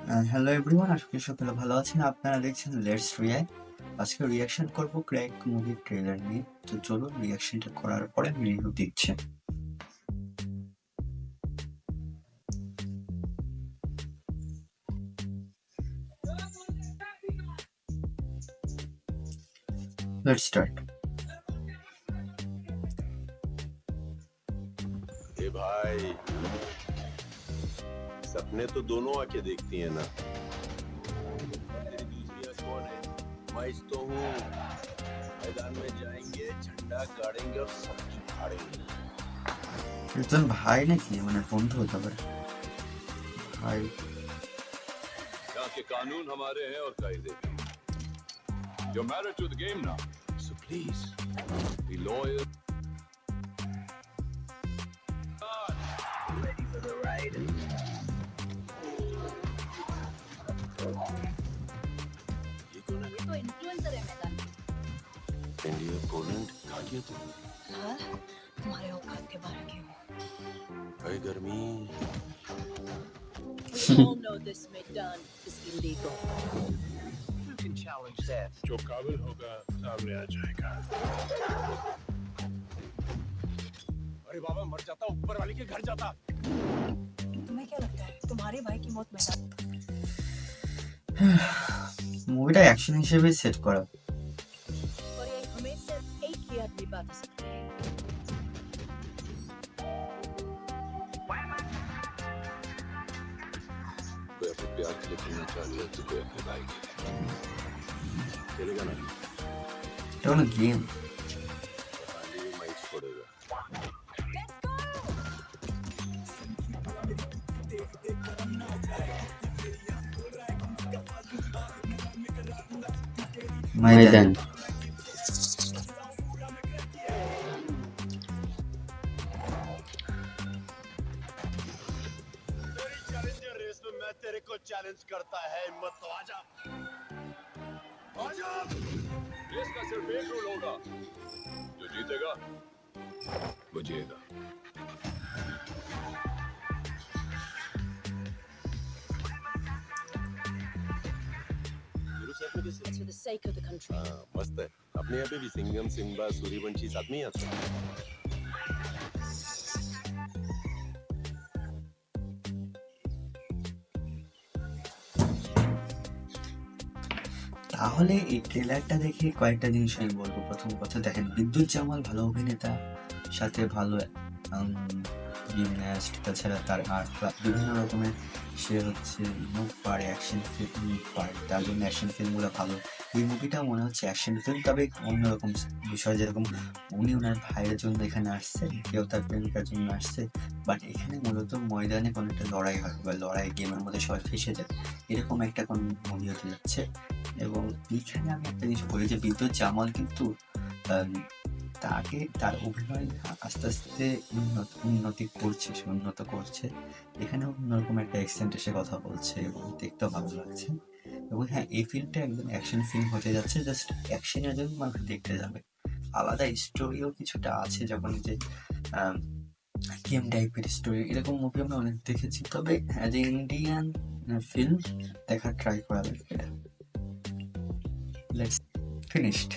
Hello everyone, আশা করি সকলে ভালো আছেন। আপনারা দেখছেন লেটস রিঅ্যাক্ট। আজকে রিঅ্যাকশন করব ক্র্যাক মুভির ট্রেলার নিয়ে। তো চলুন রিঅ্যাকশনটা করার পরে আমি রিভিউ দিচ্ছি। Let's start. ए भाई, सपने तो दोनों आके देखती है ना। तेरी दूसरी आंख कौन है? मैं तो हूँ। मैदान में जाएंगे, झंडा गाड़ेंगे और सब फाड़ेंगे। একজন ভাই নাকি, মানে বন্ধু হতে পারে ভাই। यहाँ के कानून हमारे हैं और कायदे भी। You're married to the game now, so please be loyal. Ready for the ride? ये कौन है? ये तो इन्फ्लुएंसर है मैदान में। इंडिया पोलैंड कहाँ किया तुम? हाँ, तुम्हारे औकात के बाहर की हूँ। भाई गर्मी। We all know this मैदान is illegal. You can challenge that. जो काबिल होगा सामने आ जाएगा। अरे बाबा मर जाता, ऊपर वाले के घर जाता। तुम्हें क्या लगता है तुम्हारे भाई की मौत मैदान মুভিটা অ্যাকশন হিসেবে সেট করা। और ये हमें सिर्फ एक ही आदमी बता सकता है। कोई अपने प्यार के लिए खेलना चाह रहा है तो कोई अपने भाई के लिए खेलेगा ना। এটা কোনো গেম। खाली मैच छोड़ेगा। ময়দান। तेरी चैलेंजर रेस में मैं तेरे को चैलेंज करता है, हिम्मत तो आजा। आजा। रेस का सिर्फ एक रूल होगा, जो जीतेगा वो जिएगा। गुरु साहब ने It's for the sake of the country. हाँ, मस्त है। अपने यहाँ पे भी सिंघम, सिम्बा, सूर्यवंशी साथ में ही आते हैं। তাহলে এই ট্রেলারটা দেখে কয়েকটা জিনিস আমি বলবো। প্রথম কথা, দেখেন বিদ্যুৎ জামাল ভালো অভিনেতা, সাথে ভালো জিমন্যাস্ট, তাছাড়া তার আর্ট বিভিন্ন রকমের সে হচ্ছে মুভ পারে, অ্যাকশন ফিল্ম পারে, তার জন্য অ্যাকশন ফিল্মগুলো ভালো। এই মুভিটা মনে হচ্ছে অ্যাকশন ফিল্ম, তবে অন্যরকম বিষয়, যেরকম উনি ওনার ভাইয়ের জন্য এখানে আসছে, কেউ তার প্রেমিকার জন্য আসছে, বাট এখানে মূলত ময়দানে কোনো একটা লড়াই হয় বা লড়াই গেমের মধ্যে সবাই ফেসে যায়, এরকম একটা কোন মুভি হতে যাচ্ছে। এবং এইখানে আমি একটা জিনিস বলি যে বিদ্যুৎ জামাল কিন্তু তাকে তার অভিনয় আস্তে আস্তে উন্নতি করছে, সে উন্নত করছে। এখানে অন্যরকম একটা অ্যাকসেন্ট এসে কথা বলছে এবং দেখতেও ভালো লাগছে। এবং হ্যাঁ, এই ফিল্মটা একদম অ্যাকশন ফিল্ম হতে যাচ্ছে, জাস্ট অ্যাকশনের জন্য মানুষ দেখতে যাবে। আলাদা স্টোরিও কিছুটা আছে, যখন যে গেম টাইপের স্টোরি, এরকম মুভি আমরা অনেক দেখেছি, তবে অ্যাজ এ ইন্ডিয়ান ফিল্ম দেখার ট্রাই করা লাগবে। Let's finished.